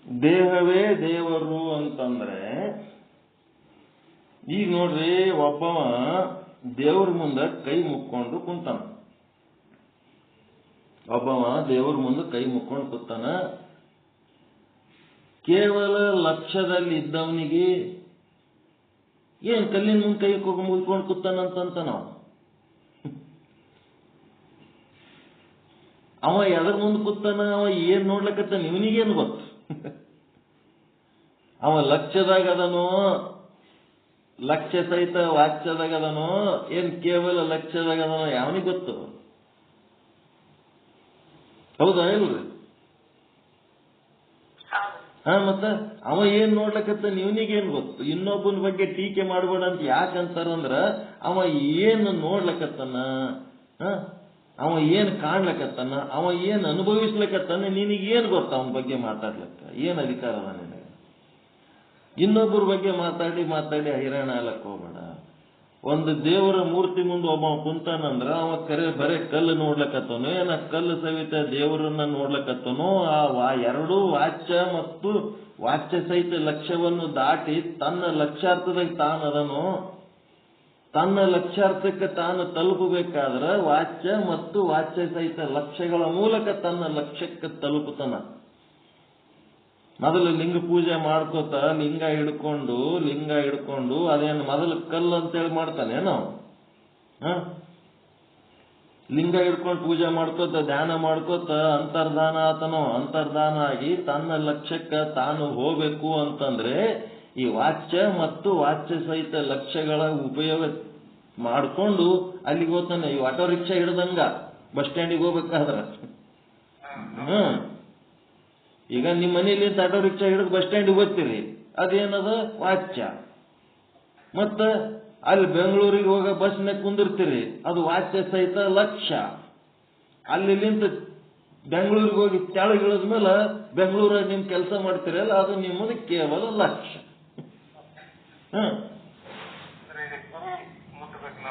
ದೇಹವೇ ದೇವರು ಅಂತಂದ್ರೆ, ಈಗ ನೋಡ್ರಿ, ಒಬ್ಬವ ದೇವ್ರ ಮುಂದೆ ಕೈ ಮುಕ್ಕೊಂಡು ಕುಂತಾನ. ಒಬ್ಬವ ದೇವ್ರ ಮುಂದೆ ಕೈ ಮುಕ್ಕೊಂಡು ಕೂತಾನ. ಕೇವಲ ಲಕ್ಷ್ಯದಲ್ಲಿ ಇದ್ದವನಿಗೆ ಏನ್ ಕಲ್ಲಿನ ಮುಂದೆ ಕೈ ಮುಗ್ಕೊಂಡು ಕೂತಾನಂತ ನಾವು. ಅವ ಎದ್ರ ಮುಂದೆ ಕೂತಾನ, ಅವ ಏನ್ ನೋಡ್ಲಕತ್ತಾನ ಇವನಿಗೇನು ಗೊತ್ತು. ಅವ ಲಕ್ಷ್ಯದಾಗ ಅದನೋ, ಲಕ್ಷ್ಯ ಸಹಿತ ವಾಚ್ಯದಾಗ ಅದನೋ, ಏನ್ ಕೇವಲ ಲಕ್ಷ್ಯದಾಗ ಅದನೋ ಯಾವನಿಗೆ ಗೊತ್ತು? ಹೌದಾ ಇಲ್ರಿ? ಮತ್ತ ಅವ ಏನ್ ನೋಡ್ಲಕತ್ತಾನ ಇವನಿಗೇನ್ ಗೊತ್ತು? ಇನ್ನೊಬ್ಬನ ಬಗ್ಗೆ ಟೀಕೆ ಮಾಡ್ಬೇಡ ಅಂತ ಯಾಕಂತಾರಂದ್ರ, ಅವ ಏನ್ ನೋಡ್ಲಕತ್ತಾನ, ಅವ ಏನ್ ಕಾಣ್ಲಕತ್ತಾನ, ಅವ ಏನ್ ಅನುಭವಿಸ್ಲಕತ್ತಾನ, ನಿನಗೇನ್ ಗೊತ್ತ? ಅವನ ಬಗ್ಗೆ ಮಾತಾಡ್ಲಕ್ಕ ಏನ್ ಅಧಿಕಾರ ಅದ ನಿನಗೆ? ಇನ್ನೊಬ್ಬರ ಬಗ್ಗೆ ಮಾತಾಡಿ ಮಾತಾಡಿ ಹೈರಾಣ ಆಗ್ಲಕ್ ಹೋಗ್ಬೇಡ. ಒಂದು ದೇವರ ಮೂರ್ತಿ ಮುಂದೆ ಒಬ್ಬ ಕುಂತಾನಂದ್ರ ಅವ ಬರೇ ಕಲ್ಲು ನೋಡ್ಲಕತ್ತನೋ, ಏನ ಕಲ್ಲು ಸಹಿತ ದೇವರನ್ನ ನೋಡ್ಲಕತ್ತನೋ, ಆ ಎರಡೂ ವಾಚ್ಯ ಮತ್ತು ವಾಚ್ಯ ಸಹಿತ ಲಕ್ಷ್ಯವನ್ನು ದಾಟಿ ತನ್ನ ಲಕ್ಷ್ಯಾರ್ಥದಾಗ ತಾನದನೋ, ತನ್ನ ಲಕ್ಷ್ಯಾರ್ಥಕ್ಕೆ ತಾನು ತಲುಪಬೇಕಾದ್ರ ವಾಚ್ಯ ಮತ್ತು ವಾಚ್ಯ ಸಹಿತ ಲಕ್ಷ್ಯಗಳ ಮೂಲಕ ತನ್ನ ಲಕ್ಷ್ಯಕ್ಕೆ ತಲುಪುತ್ತಾನ. ಮೊದಲು ಲಿಂಗ ಪೂಜೆ ಮಾಡ್ಕೋತ ಲಿಂಗ ಹಿಡ್ಕೊಂಡು ಅದೇನು ಮೊದಲು ಕಲ್ಲು ಅಂತೇಳಿ ಮಾಡ್ತಾನೇನೋ, ಲಿಂಗ ಹಿಡ್ಕೊಂಡು ಪೂಜೆ ಮಾಡ್ಕೋತ ಧ್ಯಾನ ಮಾಡ್ಕೋತ ಅಂತರ್ಧಾನ ಆತನೋ. ಅಂತರ್ಧಾನ ಆಗಿ ತನ್ನ ಲಕ್ಷ್ಯಕ್ಕೆ ತಾನು ಹೋಗ್ಬೇಕು ಅಂತಂದ್ರೆ ಈ ವಾಚ್ಯ ಮತ್ತು ವಾಚ್ಯ ಸಹಿತ ಲಕ್ಷ್ಯಗಳ ಉಪಯೋಗ ಮಾಡ್ಕೊಂಡು ಅಲ್ಲಿಗೆ ಹೋಗ್ತಾನೆ. ಈ ಆಟೋ ರಿಕ್ಷಾ ಹಿಡ್ದಂಗ ಬಸ್ ಸ್ಟ್ಯಾಂಡಿಗೆ ಹೋಗ್ಬೇಕಾದ್ರ, ಈಗ ನಿಮ್ಮ ಮನೇಲಿ ಆಟೋ ರಿಕ್ಷಾ ಹಿಡಿದು ಬಸ್ ಸ್ಟ್ಯಾಂಡಿಗೆ ಹೋಗ್ತೀರಿ, ಅದೇನದ ವಾಚ್ಯ. ಮತ್ತ ಅಲ್ಲಿ ಬೆಂಗಳೂರಿಗೆ ಹೋಗ ಬಸ್ನಾಗ ಕುಂದಿರ್ತೀರಿ, ಅದು ವಾಚ್ಯ ಸಹಿತ ಲಕ್ಷ್ಯ. ಅಲ್ಲಿಂದ ಬೆಂಗಳೂರಿಗೆ ಹೋಗಿ ಕೆಳಗೆ ಇಳಿದ್ಮೇಲೆ ಬೆಂಗಳೂರಾಗ ನಿಮ್ ಕೆಲಸ ಮಾಡ್ತೀರಲ್ಲ, ಅದು ನಿಮ್ಮದು ಕೇವಲ ಲಕ್ಷ್ಯ.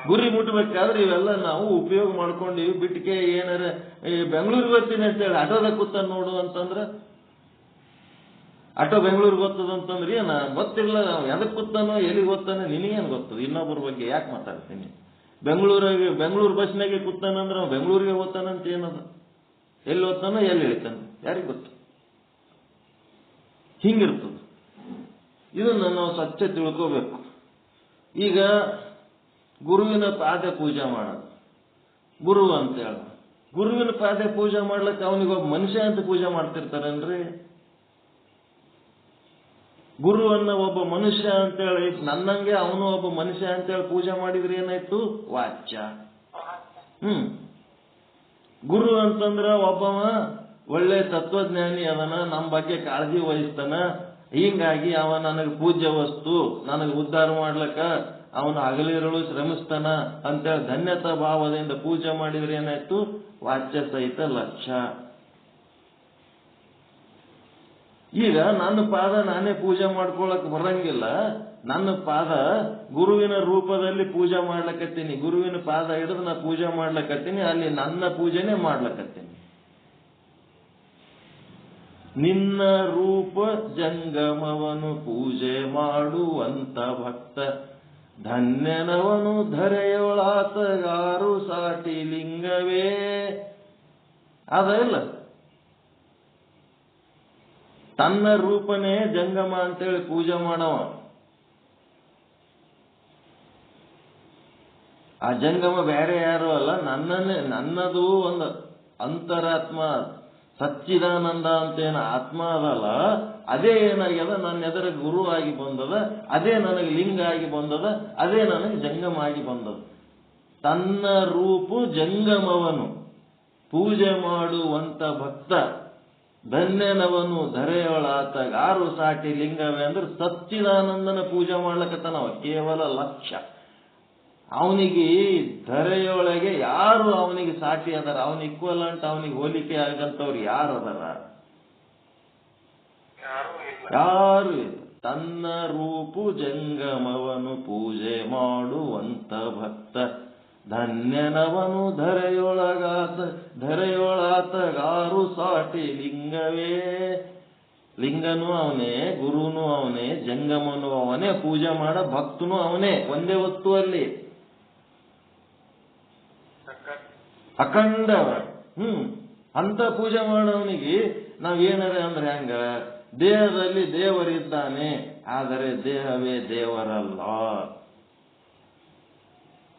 ಗುರಿ ಮುಟ್ಬೇಕಾದ್ರೆ ಇವೆಲ್ಲ ನಾವು ಉಪಯೋಗ ಮಾಡ್ಕೊಂಡಿವಿ. ಬಿಟ್ಟಿಗೆ ಏನಾರ ಬೆಂಗಳೂರಿಗೆ ಹೋಗ್ತೀನಿ ಅಂತೇಳಿ ಆಟೋದಾಗ ಕೂತಾನ ನೋಡು ಅಂತಂದ್ರ, ಆಟೋ ಬೆಂಗಳೂರಿಗೆ ಗೊತ್ತದಂತಂದ್ರೆ ಏನ ಗೊತ್ತಿಲ್ಲ. ನಾವು ಎದಕ್ ಕೂತಾನೋ ಎಲ್ಲಿಗೆ ಗೊತ್ತಾನೋ ನಿನಗೇನು ಗೊತ್ತದ? ಇನ್ನೊಬ್ಬರ ಬಗ್ಗೆ ಯಾಕೆ ಮಾತಾಡ್ತೀನಿ? ಬೆಂಗಳೂರು ಬಸ್ನಾಗೆ ಕೂತಾನಂದ್ರೆ ನಾವು ಬೆಂಗಳೂರಿಗೆ ಹೋಗ್ತಾನಂತ ಏನದ? ಎಲ್ಲಿ ಹೋಗ್ತಾನೋ ಎಲ್ಲಿ ಇಳಿತಾನೋ ಯಾರಿಗೆ ಗೊತ್ತು? ಹಿಂಗಿರ್ತದ. ಇದನ್ನ ನಾವು ಸ್ವಚ್ಛ ತಿಳ್ಕೋಬೇಕು. ಈಗ ಗುರುವಿನ ಪಾದ ಪೂಜೆ ಮಾಡೋದು, ಗುರು ಅಂತ ಹೇಳ, ಗುರುವಿನ ಪಾದ ಪೂಜೆ ಮಾಡ್ಲಿಕ್ಕೆ ಅವನಿಗೊಬ್ಬ ಮನುಷ್ಯ ಅಂತ ಪೂಜೆ ಮಾಡ್ತಿರ್ತಾರೇನ್ರಿ? ಗುರುವನ್ನ ಒಬ್ಬ ಮನುಷ್ಯ ಅಂತೇಳಿ ನನ್ನಂಗೆ ಅವನು ಒಬ್ಬ ಮನುಷ್ಯ ಅಂತೇಳಿ ಪೂಜೆ ಮಾಡಿದ್ರೆ ಏನಾಯ್ತು? ವಾಚ್ಯ. ಗುರು ಅಂತಂದ್ರ ಒಬ್ಬವ ಒಳ್ಳೆ ತತ್ವಜ್ಞಾನಿ ಅದನ, ನಮ್ಮ ಬಗ್ಗೆ ಕಾಳಜಿ ವಹಿಸ್ತಾನ, ಹಿಂಗಾಗಿ ಅವ ನನಗೆ ಪೂಜ್ಯ ವಸ್ತು, ನನಗೆ ಉದ್ಧಾರ ಮಾಡ್ಲಕ್ಕ ಅವನು ಹಗಲಿರುಳು ಶ್ರಮಿಸ್ತಾನ ಅಂತೇಳಿ ಧನ್ಯತಾ ಭಾವದಿಂದ ಪೂಜೆ ಮಾಡಿದ್ರೆ ಏನಾಯ್ತು? ವಾಚ್ಯ ಸಹಿತ ಲಕ್ಷ್ಯ. ಈಗ ನನ್ನ ಪಾದ ನಾನೇ ಪೂಜೆ ಮಾಡ್ಕೊಳಕ್ ಬರಂಗಿಲ್ಲ. ನನ್ನ ಪಾದ ಗುರುವಿನ ರೂಪದಲ್ಲಿ ಪೂಜೆ ಮಾಡ್ಲಕತ್ತೀನಿ, ಗುರುವಿನ ಪಾದ ಹಿಡಿದು ನಾ ಪೂಜೆ ಮಾಡ್ಲಕತ್ತೀನಿ, ಅಲ್ಲಿ ನನ್ನ ಪೂಜೆನೆ ಮಾಡ್ಲಕತ್ತೀನಿ. ನಿನ್ನ ರೂಪ ಜಂಗಮವನು ಪೂಜೆ ಮಾಡುವಂತ ಭಕ್ತ, ಧನ್ಯನವನು ಧರೆಯೊಳಾತಗಾರು ಸಾಟಿ ಲಿಂಗವೇ. ಅದ ಇಲ್ಲ, ತನ್ನ ರೂಪನೇ ಜಂಗಮ ಅಂತೇಳಿ ಪೂಜೆ ಮಾಡವ. ಆ ಜಂಗಮ ಬೇರೆ ಯಾರು ಅಲ್ಲ, ನನ್ನದು ಒಂದು ಅಂತರಾತ್ಮ ಸಚ್ಚಿದಾನಂದ ಅಂತೇನ ಆತ್ಮ ಅದಲ್ಲ, ಅದೇ ಏನಾಗ್ಯದ ನನ್ನ ಎದುರ ಗುರು ಆಗಿ ಬಂದದ, ಅದೇ ನನಗೆ ಲಿಂಗ ಆಗಿ ಬಂದದ, ಅದೇ ನನಗೆ ಜಂಗಮ ಆಗಿ ಬಂದದ. ತನ್ನ ರೂಪು ಜಂಗಮವನು ಪೂಜೆ ಮಾಡುವಂತ ಭಕ್ತ, ಧನ್ಯನವನು ಧರೆಯೊಳಾತಗಾರು ಸಾಟಿ ಲಿಂಗವೇ ಅಂದ್ರೆ ಸಚ್ಚಿದಾನಂದನ ಪೂಜೆ ಮಾಡ್ಲಕತ್ತಾನವ. ಕೇವಲ ಲಕ್ಷ್ಯ. ಅವನಿಗೆ ಧರೆಯೊಳಗೆ ಯಾರು ಅವನಿಗೆ ಸಾಟಿ ಅದಾರ, ಅವನ ಇಕ್ವಲೆಂಟ್, ಅವನಿಗೆ ಹೋಲಿಕೆ ಆಗಂತವ್ರು ಯಾರು ಅದಾರ? ಯಾರು ಇಲ್ಲ. ತನ್ನ ರೂಪು ಜಂಗಮವನು ಪೂಜೆ ಮಾಡುವಂತ ಭಕ್ತ, ಧನ್ಯನವನು ಧರೆಯೊಳಾತಗಾರು ಸಾಟಿ ಲಿಂಗವೇ. ಲಿಂಗನೂ ಅವನೇ, ಗುರುನೂ ಅವನೇ, ಜಂಗಮನೂ ಅವನೇ, ಪೂಜೆ ಮಾಡೋ ಭಕ್ತನೂ ಅವನೇ, ಒಂದೇ ವಸ್ತುವಲ್ಲಿ ಅಖಂಡ. ಅಂತ ಪೂಜೆ ಮಾಡೋವನಿಗೆ ನಾವೇನರೆ ಅಂದ್ರೆ ಹಂಗ, ದೇಹದಲ್ಲಿ ದೇವರಿದ್ದಾನೆ, ಆದರೆ ದೇಹವೇ ದೇವರಲ್ಲ.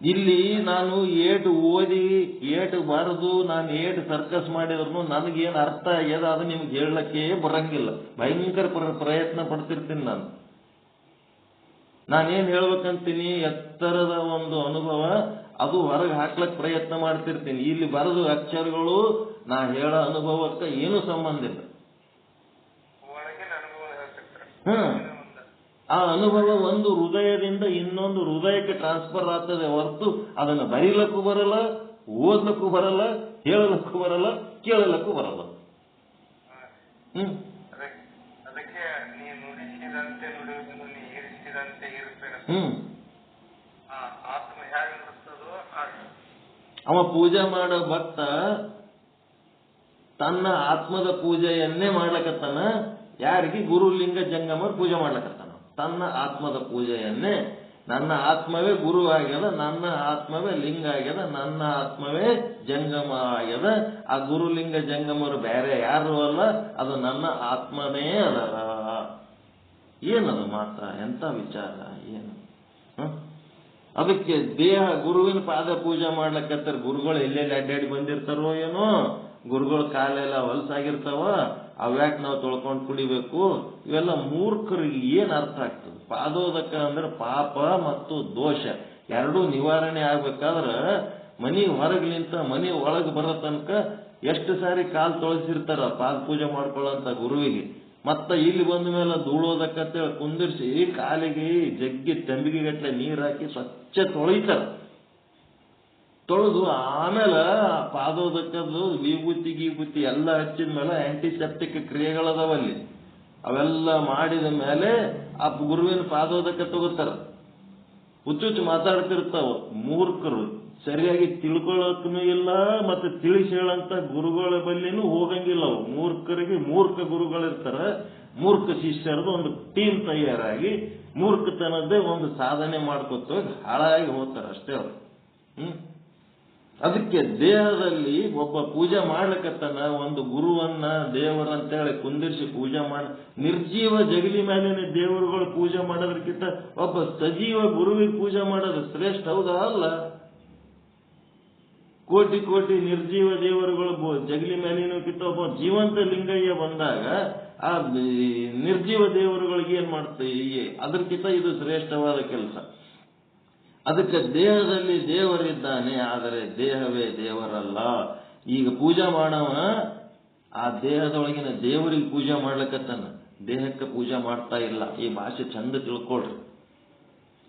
ಇಲ್ಲಿ ನಾನು ಏಟು ಓದಿ ಏಟು ಬರೆದು ನಾನು ಏಟು ಸರ್ಕಸ್ ಮಾಡಿದ್ರು ನನಗೇನು ಅರ್ಥ ಆಗ್ಯದ ಅದು ನಿಮ್ಗೆ ಹೇಳಕ್ಕೆ ಬರಂಗಿಲ್ಲ. ಭಯಂಕರ ಪ್ರಯತ್ನ ಪಡ್ತಿರ್ತೀನಿ ನಾನೇನ್ ಹೇಳ್ಬೇಕಂತೀನಿ, ಎತ್ತರದ ಒಂದು ಅನುಭವ ಅದು ಹೊರಗೆ ಹಾಕ್ಲಕ್ ಪ್ರಯತ್ನ ಮಾಡ್ತಿರ್ತೀನಿ. ಇಲ್ಲಿ ಬರೆದು ಅಕ್ಷರಗಳು ನಾ ಹೇಳೋ ಅನುಭವಕ್ಕೆ ಏನೂ ಸಂಬಂಧ ಇಲ್ಲ. ಆ ಅನುಭವ ಒಂದು ಹೃದಯದಿಂದ ಇನ್ನೊಂದು ಹೃದಯಕ್ಕೆ ಟ್ರಾನ್ಸ್ಫರ್ ಆಗ್ತದೆ ಹೊರತು ಅದನ್ನು ಬರೀಲಕ್ಕೂ ಬರಲ್ಲ, ಓದ್ಲಕ್ಕೂ ಬರಲ್ಲ, ಹೇಳಲಕ್ಕೂ ಬರಲ್ಲ, ಕೇಳಲಕ್ಕೂ ಬರಲ್ಲ. ಅವ ಪೂಜೆ ಮಾಡೋ ಭಕ್ತ ತನ್ನ ಆತ್ಮದ ಪೂಜೆಯನ್ನೇ ಮಾಡ್ಲಕತ್ತಾನ. ಯಾರಿಗೆ? ಗುರುಲಿಂಗ ಜಂಗಮರು ಪೂಜೆ ಮಾಡ್ಲಕತ್ತಾನ. ತನ್ನ ಆತ್ಮದ ಪೂಜೆಯನ್ನೇ, ನನ್ನ ಆತ್ಮವೇ ಗುರು ಆಗ್ಯದ, ನನ್ನ ಆತ್ಮವೇ ಲಿಂಗ ಆಗ್ಯದ, ನನ್ನ ಆತ್ಮವೇ ಜಂಗಮ ಆಗ್ಯದ. ಆ ಗುರುಲಿಂಗ ಜಂಗಮರು ಬೇರೆ ಯಾರು ಅಲ್ಲ, ಅದು ನನ್ನ ಆತ್ಮನೇ ಅದರ. ಏನದು ಮಾತ್ರ, ಎಂತ ವಿಚಾರ ಏನು? ಅದಕ್ಕೆ ದೇಹ ಗುರುವಿನ ಪಾದ ಪೂಜೆ ಮಾಡ್ಲಕತ್ತಾರೆ. ಗುರುಗಳು ಎಲ್ಲೆಲ್ಲಿ ಅಡ್ಡಾಡಿ ಬಂದಿರ್ತಾರೋ ಏನೋ, ಗುರುಗಳ ಕಾಲೆಲ್ಲ ಹೊಲಸಾಗಿರ್ತಾವ, ಅವ್ಯಾಕೆ ನಾವು ತೊಳ್ಕೊಂಡು ಕುಡಿಬೇಕು? ಇವೆಲ್ಲ ಮೂರ್ಖರಿಗೆ ಏನ್ ಅರ್ಥ ಆಗ್ತದೆ? ಪಾದೋದಕ ಅಂದ್ರೆ ಪಾಪ ಮತ್ತು ದೋಷ ಎರಡೂ ನಿವಾರಣೆ ಆಗ್ಬೇಕಾದ್ರ ಮನಿ ಹೊರಗ್ಲಿಂತ ಮನಿ ಒಳಗೆ ಬರೋ ತನಕ ಎಷ್ಟು ಸಾರಿ ಕಾಲು ತೊಳಸಿರ್ತಾರ ಪಾದ ಪೂಜೆ ಮಾಡ್ಕೊಳ್ಳೋಂತ ಗುರುವಿಗೆ. ಮತ್ತ ಇಲ್ಲಿ ಬಂದ ಮೇಲೆ ಧೂಳೋದಕ್ಕಂತೇಳಿ ಕುಂದಿರ್ಸಿ ಕಾಲಿಗೆ ಜಗ್ಗಿ ತಂಬಿಗೆ ಗಟ್ಲೆ ನೀರ್ ಹಾಕಿ ಸ್ವಚ್ಛ ತೊಳಿತಾರ. ತೊಳೆದು ಆಮೇಲೆ ಪಾದೋದಕ್ಕದ್ದು ವಿಭೂತಿ ಗೀಭೂತಿ ಎಲ್ಲ ಹಚ್ಚಿದ ಮೇಲೆ ಆಂಟಿಸೆಪ್ಟಿಕ್ ಕ್ರಿಯೆಗಳದಾವಲ್ಲಿ, ಅವೆಲ್ಲ ಮಾಡಿದ ಮೇಲೆ ಆ ಗುರುವಿನ ಪಾದೋದಕ್ಕ ತಗೋತಾರ. ಹುಚ್ಚುಚ್ಚು ಮಾತಾಡ್ತಿರ್ತಾವ ಮೂರ್ಖರು, ಸರಿಯಾಗಿ ತಿಳ್ಕೊಳ್ಳೋಕೂ ಇಲ್ಲ, ಮತ್ತೆ ತಿಳಿಸಿ ಹೇಳಂತ ಗುರುಗಳ ಬಲ್ಲಿನೂ ಹೋಗಂಗಿಲ್ಲ. ಅವು ಮೂರ್ಖರಿಗೆ ಮೂರ್ಖ ಗುರುಗಳಿರ್ತಾರ, ಮೂರ್ಖ ಶಿಷ್ಯರದು ಒಂದು ಟೀಮ್ ತಯಾರಾಗಿ ಮೂರ್ಖತನದ್ದೇ ಒಂದು ಸಾಧನೆ ಮಾಡ್ಕೊತ ಹಾಳಾಗಿ ಹೋಗ್ತಾರೆ ಅಷ್ಟೇ ಅವರು. ಅದಕ್ಕೆ ದೇಹದಲ್ಲಿ ಒಬ್ಬ ಪೂಜೆ ಮಾಡ್ಲಿಕ್ಕತ್ತನ ಒಂದು ಗುರುವನ್ನ ದೇವರಂತೇಳಿ ಕುಂದಿರಿಸಿ ಪೂಜೆ ಮಾಡಿ, ನಿರ್ಜೀವ ಜಗಲಿ ಮೇಲಿನ ದೇವರುಗಳು ಪೂಜೆ ಮಾಡೋದಕ್ಕಿಂತ ಒಬ್ಬ ಸಜೀವ ಗುರುವಿಗೆ ಪೂಜೆ ಮಾಡೋದು ಶ್ರೇಷ್ಠ, ಹೌದಾ ಅಲ್ಲ? ಕೋಟಿ ಕೋಟಿ ನಿರ್ಜೀವ ದೇವರುಗಳು ಜಗಲಿ ಮೇಲಿನಕ್ಕಿಂತ ಒಬ್ಬ ಜೀವಂತ ಲಿಂಗಯ್ಯ ಬಂದಾಗ ಆ ನಿರ್ಜೀವ ದೇವರುಗಳಿಗೆ ಏನ್ ಮಾಡ್ತೀವಿ? ಅದಕ್ಕಿಂತ ಇದು ಶ್ರೇಷ್ಠವಾದ ಕೆಲಸ. ಅದಕ್ಕೆ ದೇಹದಲ್ಲಿ ದೇವರಿದ್ದಾನೆ, ಆದರೆ ದೇಹವೇ ದೇವರಲ್ಲ. ಈಗ ಪೂಜೆ ಮಾಡವ ಆ ದೇಹದೊಳಗಿನ ದೇವರಿಗೆ ಪೂಜೆ ಮಾಡ್ಲಿಕ್ಕತ್ತಾನ, ದೇಹಕ್ಕೆ ಪೂಜೆ ಮಾಡ್ತಾ ಇಲ್ಲ. ಈ ಭಾಷೆ ಚಂದ ತಿಳ್ಕೊಳ್ರಿ.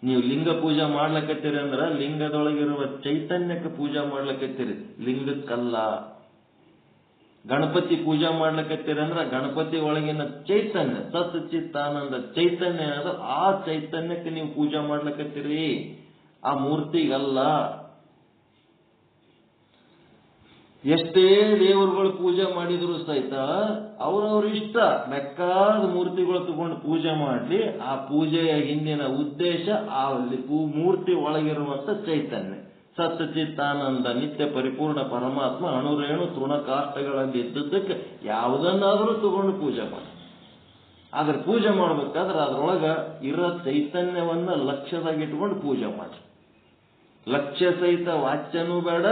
ನೀವು ಲಿಂಗ ಪೂಜೆ ಮಾಡ್ಲಕತ್ತೀರಿ ಅಂದ್ರ ಲಿಂಗದೊಳಗಿರುವ ಚೈತನ್ಯಕ್ಕೆ ಪೂಜೆ ಮಾಡ್ಲಕತ್ತೀರಿ, ಲಿಂಗಕ್ಕಲ್ಲ. ಗಣಪತಿ ಪೂಜೆ ಮಾಡ್ಲಕತ್ತೀರಿ ಅಂದ್ರ ಗಣಪತಿ ಒಳಗಿನ ಚೈತನ್ಯ, ಸತ್ ಚಿತ್ತಾನಂದ ಚೈತನ್ಯ ಅದ, ಆ ಚೈತನ್ಯಕ್ಕೆ ನೀವು ಪೂಜೆ ಮಾಡ್ಲಕತ್ತೀರಿ, ಆ ಮೂರ್ತಿಗಲ್ಲ. ಎಷ್ಟೇ ದೇವರುಗಳು ಪೂಜೆ ಮಾಡಿದ್ರು ಸಹಿತ ಅವ್ರವ್ರ ಇಷ್ಟ, ಬೇಕಾದ ಮೂರ್ತಿಗಳು ತಗೊಂಡು ಪೂಜೆ ಮಾಡ್ಲಿ. ಆ ಪೂಜೆಯ ಹಿಂದಿನ ಉದ್ದೇಶ ಆ ಮೂರ್ತಿ ಒಳಗಿರುವಂತ ಚೈತನ್ಯ, ಸತ್ ಚಿತ್ತಾನಂದ ನಿತ್ಯ ಪರಿಪೂರ್ಣ ಪರಮಾತ್ಮ ಅಣುರೇಣು ತೃಣಕಾಷ್ಟಗಳಲ್ಲಿ ಇದ್ದದ್ದಕ್ಕೆ ಯಾವುದನ್ನಾದ್ರೂ ತಗೊಂಡು ಪೂಜೆ ಮಾಡಿ. ಆದ್ರೆ ಪೂಜೆ ಮಾಡ್ಬೇಕಾದ್ರೆ ಅದ್ರೊಳಗ ಇರೋ ಚೈತನ್ಯವನ್ನ ಲಕ್ಷ್ಯದಾಗ ಇಟ್ಕೊಂಡು ಪೂಜೆ ಮಾಡಿ. ಲಕ್ಷ್ಯ ಸಹಿತ ವಾಚ್ಯನೂ ಬೇಡ,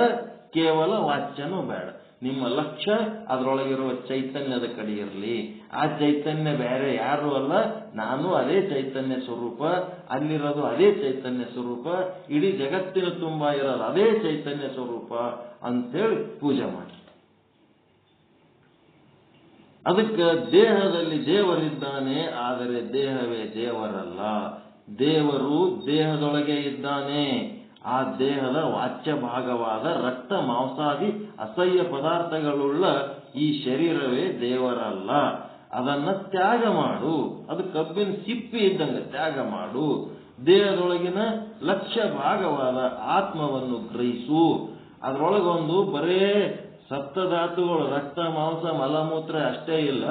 ಕೇವಲ ವಾಚ್ಯನೂ ಬೇಡ. ನಿಮ್ಮ ಲಕ್ಷ್ಯ ಅದರೊಳಗಿರುವ ಚೈತನ್ಯದ ಕಡೆ ಇರಲಿ. ಆ ಚೈತನ್ಯ ಬೇರೆ ಯಾರು ಅಲ್ಲ, ನಾನು ಅದೇ ಚೈತನ್ಯ ಸ್ವರೂಪ, ಅಲ್ಲಿರೋದು ಅದೇ ಚೈತನ್ಯ ಸ್ವರೂಪ, ಇಡೀ ಜಗತ್ತಿನ ತುಂಬಾ ಇರೋದು ಅದೇ ಚೈತನ್ಯ ಸ್ವರೂಪ ಅಂತೇಳಿ ಪೂಜೆ ಮಾಡಿ. ಅದಕ್ಕೆ ದೇಹದಲ್ಲಿ ದೇವರಿದ್ದಾನೆ, ಆದರೆ ದೇಹವೇ ದೇವರಲ್ಲ. ದೇವರು ದೇಹದೊಳಗೆ ಇದ್ದಾನೆ. ಆ ದೇಹದ ವಾಚ್ಯ ಭಾಗವಾದ ರಕ್ತ ಮಾಂಸಾದಿ ಅಸಹ್ಯ ಪದಾರ್ಥಗಳುಳ್ಳ ಈ ಶರೀರವೇ ದೇವರಲ್ಲ. ಅದನ್ನ ತ್ಯಾಗ ಮಾಡು. ಅದು ಕಬ್ಬಿನ ಸಿಪ್ಪಿ ಇದ್ದಂಗೆ ತ್ಯಾಗ ಮಾಡು. ದೇಹದೊಳಗಿನ ಲಕ್ಷ್ಯ ಭಾಗವಾದ ಆತ್ಮವನ್ನು ಗ್ರಹಿಸು. ಅದರೊಳಗೊಂದು ಬರೇ ಸಪ್ತಧಾತುಗಳು ರಕ್ತ ಮಾಂಸ ಮಲಮೂತ್ರ ಅಷ್ಟೇ ಇಲ್ಲ,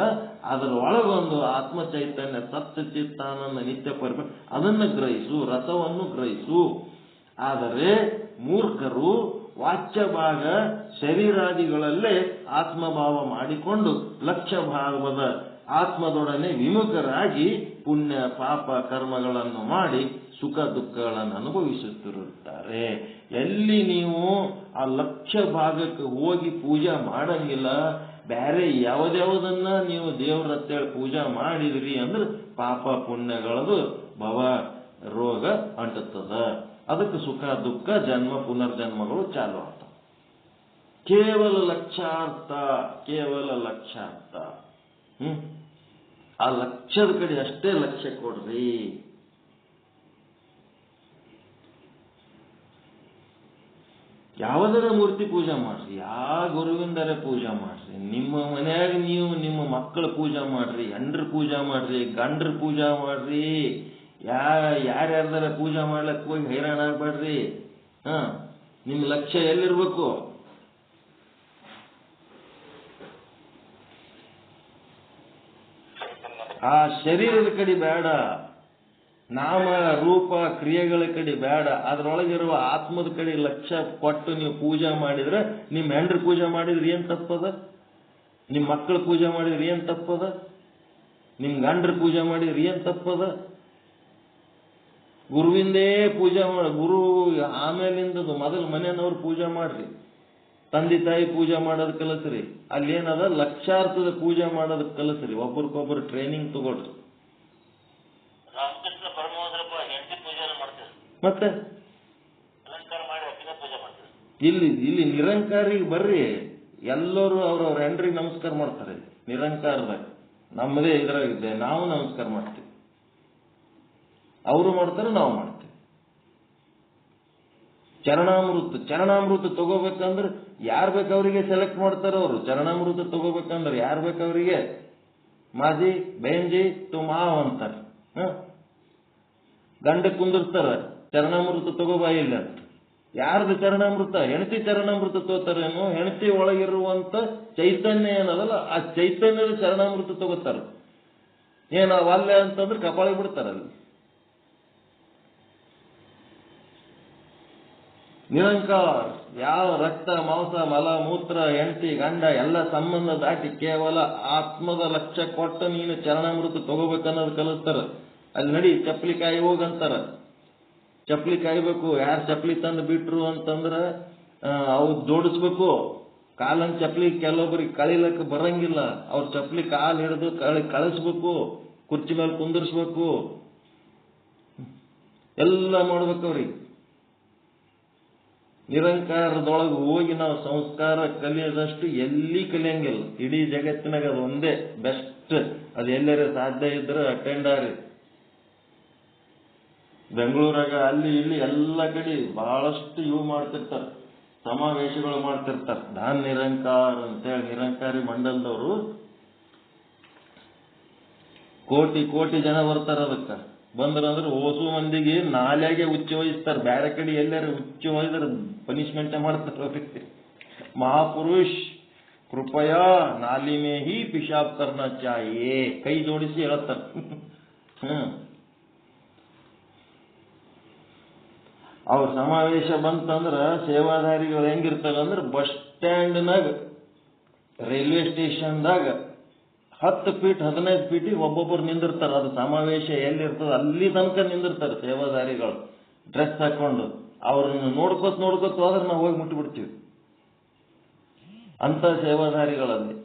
ಅದರೊಳಗೊಂದು ಆತ್ಮ ಚೈತನ್ಯ ಸಪ್ತ ಚಿತ್ತಾನಂದ ನಿತ್ಯ ಪರಿಪ ಅದನ್ನು ಗ್ರಹಿಸು, ರಸವನ್ನು ಗ್ರಹಿಸು. ಆದರೆ ಮೂರ್ಖರು ವಾಚ್ಯ ಭಾಗ ಶರೀರಾದಿಗಳಲ್ಲೇ ಆತ್ಮಭಾವ ಮಾಡಿಕೊಂಡು ಲಕ್ಷ್ಯ ಭಾವದ ಆತ್ಮದೊಡನೆ ವಿಮುಖರಾಗಿ ಪುಣ್ಯ ಪಾಪ ಕರ್ಮಗಳನ್ನು ಮಾಡಿ ಸುಖ ದುಃಖಗಳನ್ನು ಅನುಭವಿಸುತ್ತಿರುತ್ತಾರೆ. ಎಲ್ಲಿ ನೀವು ಆ ಲಕ್ಷ್ಯ ಭಾಗಕ್ಕೆ ಹೋಗಿ ಪೂಜೆ ಮಾಡಂಗಿಲ್ಲ, ಬೇರೆ ಯಾವ್ದ್ಯಾವುದನ್ನ ನೀವು ದೇವ್ರ ಹತ್ತೇಳಿ ಪೂಜೆ ಮಾಡಿದ್ರಿ ಅಂದ್ರೆ ಪಾಪ ಪುಣ್ಯಗಳದು ಭವ ರೋಗ ಅಂಟುತ್ತದ. ಅದಕ್ಕೆ ಸುಖ ದುಃಖ ಜನ್ಮ ಪುನರ್ಜನ್ಮಗಳು ಚಾಲು ಆಗ್ತವೆ. ಕೇವಲ ಲಕ್ಷ್ಯಾರ್ಥ, ಕೇವಲ ಲಕ್ಷ್ಯಾರ್ಥ. ಆ ಲಕ್ಷ್ಯದ ಕಡೆ ಅಷ್ಟೇ ಲಕ್ಷ್ಯ ಕೊಡ್ರಿ. ಯಾವುದರ ಮೂರ್ತಿ ಪೂಜೆ ಮಾಡ್ರಿ, ಯಾವ ಗುರುವಿಂದರ ಪೂಜೆ ಮಾಡ್ರಿ, ನಿಮ್ಮ ಮನ್ಯಾಗ ನೀವು ನಿಮ್ಮ ಮಕ್ಕಳ ಪೂಜೆ ಮಾಡ್ರಿ, ಹೆಂಡ್ರ ಪೂಜೆ ಮಾಡ್ರಿ, ಗಂಡ್ರ ಪೂಜೆ ಮಾಡ್ರಿ, ಯಾರ್ಯಾರ್ದಾರ ಪೂಜೆ ಮಾಡ್ಲಕ್ಕೆ ಹೋಗಿ ಹೈರಾಣ ಆಗ್ಬೇಡ್ರಿ. ನಿಮ್ಮ ಲಕ್ಷ್ಯ ಎಲ್ಲಿರ್ಬೇಕು? ಆ ಶರೀರದ ಕಡೆ ಬೇಡ, ನಾಮ ರೂಪ ಕ್ರಿಯೆಗಳ ಕಡೆ ಬೇಡ, ಅದರೊಳಗಿರುವ ಆತ್ಮದ ಕಡೆ ಲಕ್ಷ್ಯ ಕೊಟ್ಟು ನೀವು ಪೂಜೆ ಮಾಡಿದ್ರೆ, ನಿಮ್ಮ ಹೆಂಡ್ರ ಪೂಜೆ ಮಾಡಿದ್ರೆ ಏನ್ ತಪ್ಪದ? ನಿಮ್ಮ ಮಕ್ಕಳ ಪೂಜೆ ಮಾಡಿದ್ರೆ ಏನ್ ತಪ್ಪದ? ನಿಮ್ ಗಂಡ್ರ ಪೂಜೆ ಮಾಡಿದ್ರೆ ಏನ್ ತಪ್ಪದ? ಗುರುವಿಂದೇ ಪೂಜೆ ಮಾಡ, ಗುರು ಆಮೇಲಿಂದ ಮೊದಲು ಮನೆಯವ್ರು ಪೂಜೆ ಮಾಡ್ರಿ, ತಂದೆ ತಾಯಿ ಪೂಜೆ ಮಾಡೋದ್ ಕಲಸ್ರಿ. ಅಲ್ಲೇನದ ಲಕ್ಷಾರ್ಥದ ಪೂಜೆ ಮಾಡೋದಕ್ಕೆ ಕಲಸ್ರಿ. ಒಬ್ರಿಗೊಬ್ರು ಟ್ರೈನಿಂಗ್ ತಗೊಳ್ರಿ. ಮತ್ತೆ ಇಲ್ಲಿ ನಿರಂಕಾರಿಗೆ ಬರ್ರಿ, ಎಲ್ಲರೂ ಅವ್ರವ್ರ ಹೆಂಡ್ರಿಗೆ ನಮಸ್ಕಾರ ಮಾಡ್ತಾರೆ. ನಿರಂಕಾರದಾಗ ನಮ್ಮದೇ ಇದ್ರಾಗಿದೆ, ನಾವು ನಮಸ್ಕಾರ ಮಾಡ್ತೀವಿ, ಅವರು ಮಾಡ್ತಾರೆ, ನಾವು ಮಾಡ್ತೀವಿ. ಚರಣಾಮೃತ ತಗೋಬೇಕಂದ್ರೆ ಯಾರು ಬೇಕವರಿಗೆ ಸೆಲೆಕ್ಟ್ ಮಾಡ್ತಾರ ಅವರು. ಚರಣಾಮೃತ ತಗೋಬೇಕಂದ್ರೆ ಯಾರು ಬೇಕವರಿಗೆ ಮಾಜಿ ಬೇಂಜಿ ತು ಮಾವ್ ಅಂತಾರೆ. ಗಂಡ ಕುಂದಿರ್ತಾರ, ಚರಣಾಮೃತ ತಗೋಬಾ ಇಲ್ಲ ಅಂತ. ಯಾರ್ದು ಚರಣಾಮೃತ? ಹೆಂಡತಿ ಚರಣಾಮೃತ ತಗೋತಾರೇನು? ಹೆಂಡತಿ ಒಳಗಿರುವಂತ ಚೈತನ್ಯ ಏನದಲ್ಲ, ಆ ಚೈತನ್ಯದ ಚರಣಾಮೃತ ತಗೋತಾರ. ಏನಾವ ಅಲ್ಲೇ ಅಂತಂದ್ರೆ ಕಪಾಳಿ ಬಿಡ್ತಾರಲ್ಲಿ. ನಿರಂಕಾರ ಯಾವ ರಕ್ತ ಮಾಂಸ ಮಲ ಮೂತ್ರ ಹೆಂಡತಿ ಗಂಡ ಎಲ್ಲ ಸಂಬಂಧ ದಾಟಿ ಕೇವಲ ಆತ್ಮದ ಲಕ್ಷ್ಯ ಕೊಟ್ಟು ನೀನು ಚರಣಾಮೃತ ತಗೋಬೇಕನ್ನೋದು ಕಲಿಸ್ತಾರ. ಅಲ್ಲಿ ನಡಿ ಚಪ್ಪಲಿ ಕಾಯಿ ಹೋಗಂತಾರ. ಚಪ್ಪಲಿ ಕಾಯ್ಬೇಕು. ಯಾರು ಚಪ್ಪಲಿ ತಂದು ಬಿಟ್ರು ಅಂತಂದ್ರ ಅವು ಜೋಡಿಸ್ಬೇಕು. ಕಾಲನ್ ಚಪ್ಪಲಿ ಕೆಲವೊಬ್ಬರಿಗೆ ಕಳಿಲಕ್ಕ ಬರಂಗಿಲ್ಲ, ಅವ್ರ ಚಪ್ಪಲಿ ಕಾಲು ಹಿಡಿದು ಕಳಿಸ್ಬೇಕು, ಕುರ್ಚಿ ಮೇಲೆ ಕುಂದಿರ್ಸ್ಬೇಕು, ಎಲ್ಲ ಮಾಡ್ಬೇಕವ್ರಿಗೆ. ನಿರಂಕಾರದೊಳಗೆ ಹೋಗಿ ನಾವು ಸಂಸ್ಕಾರ ಕಲಿಯೋದಷ್ಟು ಎಲ್ಲಿ ಕಲಿಯಂಗಿಲ್ಲ. ಇಡೀ ಜಗತ್ತಿನಾಗ ಅದು ಒಂದೇ ಬೆಸ್ಟ್. ಅದು ಎಲ್ಲರೂ ಸಾಧ್ಯ ಇದ್ರೆ ಅಟೆಂಡ್ ಆಗ್ರಿ. ಬೆಂಗಳೂರಾಗ ಅಲ್ಲಿ ಇಲ್ಲಿ ಎಲ್ಲ ಕಡೆ ಬಹಳಷ್ಟು ಇವು ಮಾಡ್ತಿರ್ತಾರೆ, ಸಮಾವೇಶಗಳು ಮಾಡ್ತಿರ್ತಾರೆ. ಧಾನ್ ನಿರಂಕಾರ ಅಂತೇಳಿ ನಿರಂಕಾರಿ ಮಂಡಲದವರು ಕೋಟಿ ಜನ ಬರ್ತಾರ. ಅದಕ್ಕೆ ಬಂದ್ರಂದ್ರೆ ಓಸು ಮಂದಿಗೆ ನಾಲ್ಯಾಗೆ ಹುಚ್ಚು ವಹಿಸ್ತಾರೆ. ಬೇರೆ ಕಡೆ ಎಲ್ಲರೂ ಹುಚ್ಚು ವಹಿದ್ರೆ ಪನಿಷ್ಮೆಂಟ್ ಮಾಡ್ತಾರೆ ಅವ್ರಿಗೆ. ಮಹಾಪುರುಷ್ ಕೃಪಯಾ ನಾಲಿ ಮೇ ಹಿ ಪಿಶಾಬ್ ಕರ್ನಾ ಚಾಹಿಯೇ, ಕೈ ಜೋಡಿಸಿ ಹೇಳ್ತಾರೆ. ಅವ್ರ ಸಮಾವೇಶ ಬಂತಂದ್ರ ಸೇವಾದಾರಿಗಳು ಹೆಂಗಿರ್ತಾರ ಅಂದ್ರೆ ಬಸ್ ಸ್ಟ್ಯಾಂಡ್ನಾಗ, ರೈಲ್ವೆ ಸ್ಟೇಷನ್ದಾಗ 10 ಫೀಟ್ 15 ಫೀಟಿಗೆ ಒಬ್ಬೊಬ್ಬರು ನಿಂದಿರ್ತಾರ. ಅದು ಸಮಾವೇಶ ಎಲ್ಲಿರ್ತದ ಅಲ್ಲಿ ತನಕ ನಿಂದಿರ್ತಾರೆ ಸೇವಾದಾರಿಗಳು ಡ್ರೆಸ್ ಹಾಕೊಂಡು. ಅವ್ರನ್ನ ನೋಡ್ಕೋತ ಹೋದ್ರೆ ನಾವು ಹೋಗಿ ಮುಟ್ಟಿಬಿಡ್ತೀವಿ ಅಂತ ಸೇವಾದಾರಿಗಳಲ್ಲಿ.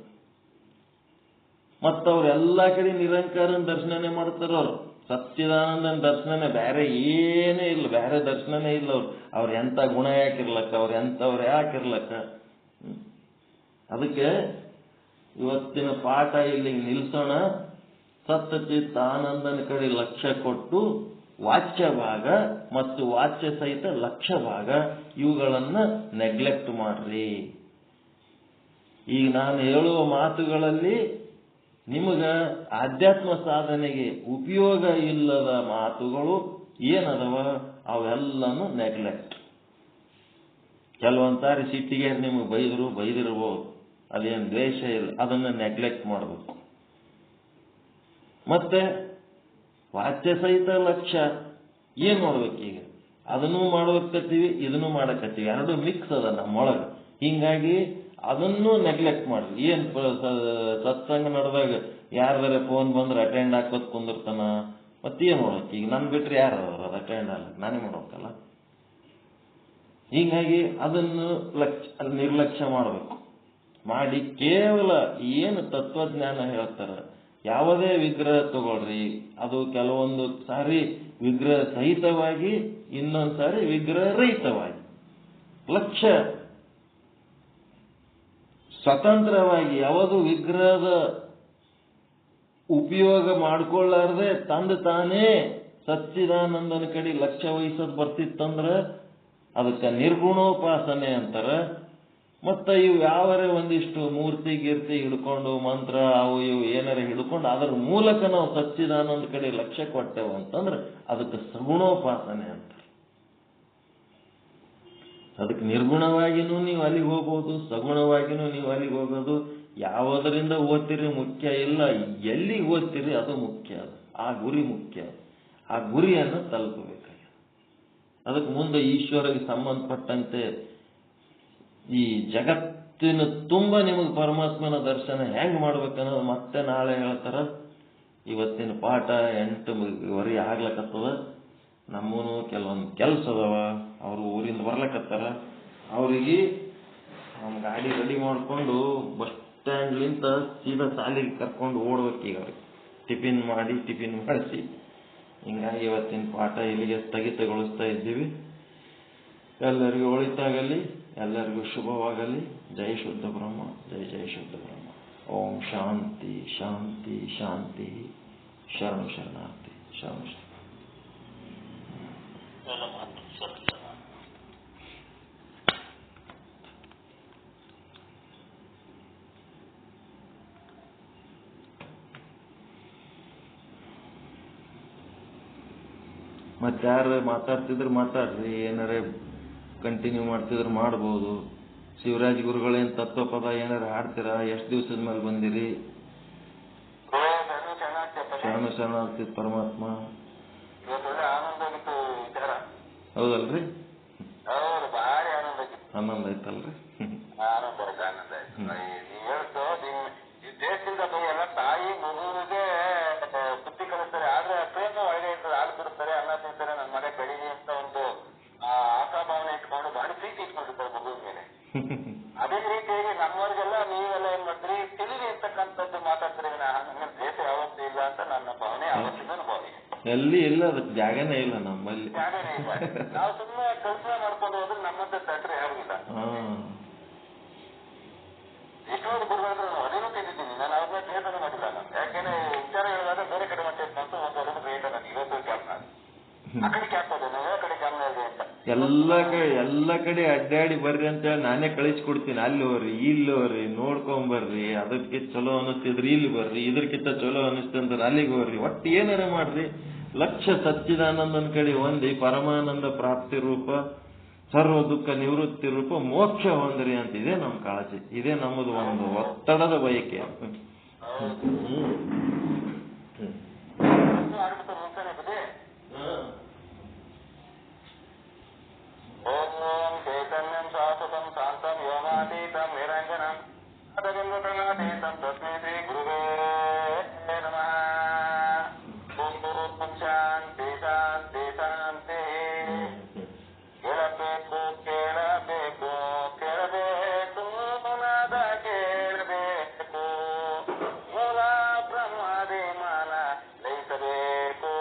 ಮತ್ತವ್ರು ಎಲ್ಲಾ ಕಡೆ ನಿರಂಕಾರನ ದರ್ಶನನೇ ಮಾಡ್ತಾರ. ಅವ್ರು ಸಚ್ಚಿದಾನಂದನ ದರ್ಶನನೇ, ಬೇರೆ ಏನೇ ಇಲ್ಲ, ಬೇರೆ ದರ್ಶನನೇ ಇಲ್ಲ. ಅವ್ರು ಎಂತ ಗುಣ ಯಾಕಿರ್ಲಕ್ಕ, ಅವ್ರು ಎಂತವ್ರು ಯಾಕಿರ್ಲಕ್ಕ. ಅದಕ್ಕೆ ಇವತ್ತಿನ ಪಾಠ ಇಲ್ಲಿ ನಿಲ್ಸೋಣ. ಸತ್ಯಚಿತ್ ಆನಂದನ ಕಡೆ ಲಕ್ಷ್ಯ ಕೊಟ್ಟು ವಾಚ್ಯ ಭಾಗ ಮತ್ತು ವಾಚ್ಯ ಸಹಿತ ಲಕ್ಷ್ಯ ಭಾಗ ಇವುಗಳನ್ನ ನೆಗ್ಲೆಕ್ಟ್ ಮಾಡ್ರಿ. ಈಗ ನಾನು ಹೇಳುವ ಮಾತುಗಳಲ್ಲಿ ನಿಮಗ ಆಧ್ಯಾತ್ಮ ಸಾಧನೆಗೆ ಉಪಯೋಗ ಇಲ್ಲದ ಮಾತುಗಳು ಏನದವ ಅವೆಲ್ಲನೂ ನೆಗ್ಲೆಕ್ಟ್. ಕೆಲವೊಂದು ಸಾರಿ ಸಿಟ್ಟಿಗೆ ನಿಮಗೆ ಬೈದಿರ್ಬೋದು, ಅದೇನು ದ್ವೇಷ ಇಲ್ಲ, ಅದನ್ನು ನೆಗ್ಲೆಕ್ಟ್ ಮಾಡಬೇಕು. ಮತ್ತೆ ವಾಚ್ಯ ಸಹಿತ ಲಕ್ಷ್ಯ ಏನ್ ಮಾಡ್ಬೇಕೀಗ? ಅದನ್ನೂ ಮಾಡ್ಬೇಕತ್ತೀವಿ, ಇದನ್ನೂ ಮಾಡಕತ್ತೀವಿ, ಎರಡು ಮಿಕ್ಸ್ ಅದ ನಮ್ಮೊಳಗೆ. ಹಿಂಗಾಗಿ ಅದನ್ನೂ ನೆಗ್ಲೆಕ್ಟ್ ಮಾಡ್ರಿ. ಏನ್ ಸತ್ಸಂಗ ನಡೆದಾಗ ಯಾರ್ದಾರೆ ಫೋನ್ ಬಂದ್ರೆ ಅಟೆಂಡ್ ಹಾಕೋದ್ ಕುಂದಿರ್ತಾನ, ಮತ್ತೇನ್ ಮಾಡ್ಬೇಕು? ಈಗ ನನ್ ಬಿಟ್ರೆ ಯಾರು ಅದು ಅಟೆಂಡ್ ಅಲ್ಲ, ನಾನೇ ಮಾಡ್ಬೇಕಲ್ಲ. ಹೀಗಾಗಿ ಅದನ್ನು ನಿರ್ಲಕ್ಷ್ಯ ಮಾಡಬೇಕು. ಮಾಡಿ ಕೇವಲ ಏನು ತತ್ವಜ್ಞಾನ ಹೇಳ್ತಾರ, ಯಾವುದೇ ವಿಗ್ರಹ ತಗೊಳ್ರಿ, ಅದು ಕೆಲವೊಂದು ಸಾರಿ ವಿಗ್ರಹ ಸಹಿತವಾಗಿ, ಇನ್ನೊಂದು ಸಾರಿ ವಿಗ್ರಹ ರಹಿತವಾಗಿ, ಲಕ್ಷ್ಯ ಸ್ವತಂತ್ರವಾಗಿ ಯಾವುದು ವಿಗ್ರಹದ ಉಪಯೋಗ ಮಾಡಿಕೊಳ್ಳಾರ್ದೆ ತಂದು ತಾನೇ ಸಚ್ಚಿದಾನಂದನ ಕಡೆ ಲಕ್ಷ್ಯ ವಹಿಸೋದು ಬರ್ತಿತ್ತಂದ್ರ ಅದಕ್ಕೆ ನಿರ್ಗುಣೋಪಾಸನೆ ಅಂತಾರ. ಮತ್ತು ಇವು ಯಾವರೇ ಒಂದಿಷ್ಟು ಮೂರ್ತಿ ಗೀರ್ತಿ ಹಿಡ್ಕೊಂಡು ಮಂತ್ರ ಅವು ಇವು ಏನಾರ ಹಿಡ್ಕೊಂಡು ಅದರ ಮೂಲಕ ನಾವು ಸಚ್ಚಿದಾನಂದ ಕಡೆ ಲಕ್ಷ್ಯ ಕೊಟ್ಟೆವು ಅಂತಂದ್ರೆ ಅದಕ್ಕೆ ಸಗುಣೋಪಾಸನೆ ಅಂತಾರೆ. ಅದಕ್ಕೆ ನಿರ್ಗುಣವಾಗಿನೂ ನೀವು ಅಲ್ಲಿಗೆ ಹೋಗ್ಬೋದು, ಸಗುಣವಾಗಿನೂ ನೀವು ಅಲ್ಲಿಗೆ ಹೋಗೋದು. ಯಾವುದರಿಂದ ಓದ್ತೀರಿ ಮುಖ್ಯ ಇಲ್ಲ, ಎಲ್ಲಿಗೆ ಓದ್ತೀರಿ ಅದು ಮುಖ್ಯ. ಆ ಗುರಿ ಮುಖ್ಯ. ಆ ಗುರಿಯನ್ನು ತಲುಪಬೇಕಾಗಿದೆ. ಅದಕ್ಕೆ ಮುಂದೆ ಈಶ್ವರಿಗೆ ಸಂಬಂಧಪಟ್ಟಂತೆ ಈ ಜಗತ್ತಿನ ತುಂಬ ನಿಮಗೆ ಪರಮಾತ್ಮನ ದರ್ಶನ ಹೆಂಗ್ ಮಾಡ್ಬೇಕನ್ನೋದು ಮತ್ತೆ ನಾಳೆ ಹೇಳ್ತಾರ. ಇವತ್ತಿನ ಪಾಠ 8:00 ಆಗ್ಲಕತ್ತದ. ನಮ್ಮೂ ಕೆಲವೊಂದು ಕೆಲಸ ಅದಾವ, ಅವರು ಊರಿಂದ ಬರ್ಲಕತ್ತಾರ. ಅವ್ರಿಗೆ ನಮ್ಮ ಗಾಡಿ ರೆಡಿ ಮಾಡಿಕೊಂಡು ಬಸ್ ಸ್ಟ್ಯಾಂಡ್ಲಿಂತ ಸೀದಾ ಶಾಲೆಗೆ ಕರ್ಕೊಂಡು ಓಡ್ಬೇಕೀಗ. ಅವ್ರಿಗೆ ಟಿಫಿನ್ ಮಾಡಿಸಿ, ಹಿಂಗಾಗಿ ಇವತ್ತಿನ ಪಾಠ ಇಲ್ಲಿಗೆ ಸ್ಥಗಿತಗೊಳಿಸ್ತಾ ಇದ್ದೀವಿ. ಎಲ್ಲರಿಗೂ ಒಳಿತಾಗಲಿ, ಎಲ್ಲರಿಗೂ ಶುಭವಾಗಲಿ. ಜೈ ಶುದ್ಧ ಬ್ರಹ್ಮ, ಜೈ ಜೈ ಶುದ್ಧ ಬ್ರಹ್ಮ. ಓಂ ಶಾಂತಿ ಶಾಂತಿ ಶಾಂತಿ. ಶರಣ ಶರಣಾರ್ಥಿ. ಶರಣ ಶರಣ. ಮತ್ತಾರು ಮಾತಾಡ್ತಿದ್ರು ಮಾತಾಡ್ರಿ, ಏನಾರೇ ಕಂಟಿನ್ಯೂ ಮಾಡ್ತಿದ್ರು ಮಾಡ್ಬೋದು. ಶಿವರಾಜ್ ಗುರುಗಳೇನು ತತ್ವಪದ ಏನಾರು ಹಾಡ್ತೀರಾ? ಎಷ್ಟು ದಿವಸದ ಮೇಲೆ ಬಂದಿರಿ? ಶರಣ ಶರಣಾರ್ಥಿ ಪರಮಾತ್ಮ. ಹೌದಲ್ರಿ? ಆನಂದ ಆಯ್ತಲ್ರಿ? ತಾಯಿ ಮಗುವಿಗೆ ಬುದ್ಧಿ ಕಲಿಸ್ತಾರೆ, ಆದ್ರೆ ಪ್ರೇಮ ಒಳಗೆ ಇರ್ತದೆ. ಹಾಲು ಬಿಡುತ್ತಾರೆ, ಅನ್ನ ತಿಂತಾರೆ, ನನ್ನ ಮನೆ ಬೆಳೀಲಿ ಅಂತ ಒಂದು ಆಶಾಭಾವನೆ ಇಟ್ಕೊಂಡು ಭಾರಿ ಪ್ರೀತಿ ಇಟ್ಕೊಂಡಿರ್ತಾರೆ ಮಗುವಿನ ಮೇಲೆ. ಅದೇ ರೀತಿಯಾಗಿ ನಮ್ಮವ್ರಿಗೆಲ್ಲ ನೀವೆಲ್ಲ ಏನ್ ಮಾಡ್ತೀರಿ, ತಿಳಿಲಿ ಅಂತಕ್ಕಂಥದ್ದು ಮಾತಾಡ್ತಾರೆ. ಹಂಗೆ ದ್ವೇಷ ಯಾವತ್ತೂ ಇಲ್ಲ ಅಂತ ನನ್ನ ಭಾವನೆ, ಅವತ್ತಿನ ಭಾವನೆ. ಎಲ್ಲಿ ಇಲ್ಲ, ಅದಕ್ಕೆ ಜಾಗನೇ ಇಲ್ಲ ನಮ್ಮಲ್ಲಿ. ಜಾಗನೇ ಇಲ್ಲ. ನಾವು ಸುಮ್ಮನೆ ಕಲ್ಪನೆ ಮಾಡ್ಕೊಂಡು ಹೋದ್ರೆ ನಮ್ಮಂತ ತಟ್ರೆ ಯಾರು ಇಲ್ಲ. ಎಷ್ಟೊಂದು ಗುರುಗಳು ಅದೇನೂ ತಿಂದಿದ್ದೀನಿ ನಾನು, ಅವ್ರನ್ನ ದ್ವೇಷನ ಮಾಡಿಲ್ಲ ನಾನು. ಯಾಕೆಂದ್ರೆ ವಿಚಾರ ಹೇಳಿದಾಗ ಬೇರೆ ಕಡೆ ಮತ್ತೆ ಅಂತ ಒಂದು ಅಡುಗೆ ರೇಟ ನಾನು ಇವತ್ತು ಕ್ಯಾಮ್ನ ಆ ಕಡೆ ಕ್ಯಾಪ್ಬೋದು, ನಾವು ಯಾವ ಕಡೆ ಕ್ಯಾಮ್ನ ಇದೆ ಅಂತ ಎಲ್ಲ ಕಡೆ ಅಡ್ಡಾಡಿ ಬರ್ರಿ ಅಂತೇಳಿ ನಾನೇ ಕಳಿಸ್ಕೊಡ್ತೀನಿ. ಅಲ್ಲಿ ಹೋಗ್ರಿ, ಇಲ್ಲಿ ಹೋಗ್ರಿ, ನೋಡ್ಕೊಂಬರ್ರಿ, ಅದಕ್ಕೆ ಚಲೋ ಅನಿಸ್ತಿದ್ರಿ ಇಲ್ಲಿ ಬರ್ರಿ, ಇದಕ್ಕಿಂತ ಚಲೋ ಅನಿಸ್ತಂದ್ರೆ ಅಲ್ಲಿಗೆ ಹೋಗ್ರಿ. ಒಟ್ಟು ಏನಾರ ಮಾಡ್ರಿ, ಲಕ್ಷ್ಯ ಸಚ್ಚಿದಾನಂದನ ಕಡೆ ಹೊಂದಿ ಪರಮಾನಂದ ಪ್ರಾಪ್ತಿ ರೂಪ, ಸರ್ವ ದುಃಖ ನಿವೃತ್ತಿ ರೂಪ ಮೋಕ್ಷ ಹೊಂದ್ರಿ ಅಂತ. ಇದೇ ನಮ್ಮ ಕಾಳಜಿ, ಇದೇ ನಮ್ಮದು ಒಂದು ಒತ್ತಡದ ಬಯಕೆ. ಓಂ ಚೈತನ್ಯಂ ಶಾಶ್ವತಂ ಶಾಂತಂ ವ್ಯೋಮಾತೀತಂ ನಿರಂಜನಂ ಅತವಿಂದುತನಾತೀತಂ ತಸ್ಮೈ ಶ್ರೀ ಗುರುವೇ ನಮಃ. ಓಂ ಶಾಂತಿ ಶಾಂತಿ ಶಾಂತಿ. ಕೇಳಬೇಕು ಕೇಳಬೇಕು ಕೇಳಬೇಕು ನಾದ ಕೇಳಬೇಕು. ಮೂಲ ಬ್ರಹ್ಮಾದಿ ಮಾನ ಲಯಿಸಬೇಕು.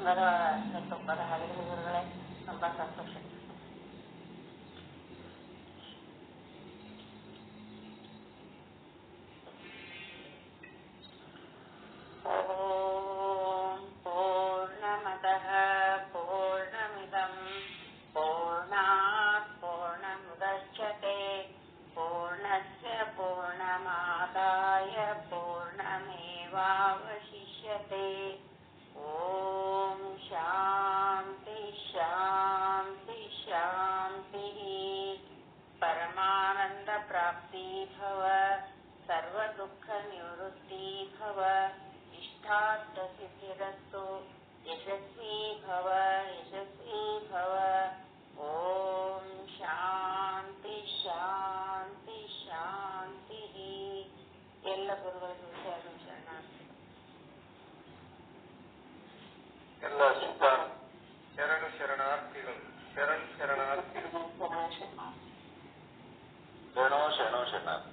ಸುಂದರವಾದ ಹೆಸರುಪದ ಹಾಡಿದ ಗುರುಗಳೇ, ತುಂಬಾ ಸಂತೋಷ. ಓಂ ಪೂರ್ಣಮದಃ ಪೂರ್ಣಮಿದಂ ಪೂರ್ಣಾತ್ ಪೂರ್ಣಮುದಚ್ಯತೆ ಪೂರ್ಣಸ್ಯ ಪೂರ್ಣಮಾದಾಯ ಪೂರ್ಣಮೇವಾವಶಿಷ್ಯತೆ. ಓಂ ಶಾಂತಿ ಶಾಂತಿ ಶಾಂತಿ. ಪರಮಾನಂದ ಪ್ರಾಪ್ತಿ ಭವ, ಸರ್ವ ದುಃಖ ನಿವೃತ್ತಿ ಭವ, ಇಷ್ಟಾರ್ಥ ಸಿದ್ಧಿರಸ್ತು. ಯಶಸ್ವಿ ಭವ ಯಶಸ್ವಿ ಭವ. ಓಂ ಶಾಂತಿ ಶಾಂತಿ ಶಾಂತಿ. ಎಲ್ಲ ಗುರುಗಳಿಗೂ ಶರಣಾರ್ಥಿ. ಎಲ್ಲ ಶರಣಾರ್ಥಿಗಳು ಶರಣಾರ್ಥಿಗಳು. ಶರಣೋ ಶರಣಾರ್ಥಿ.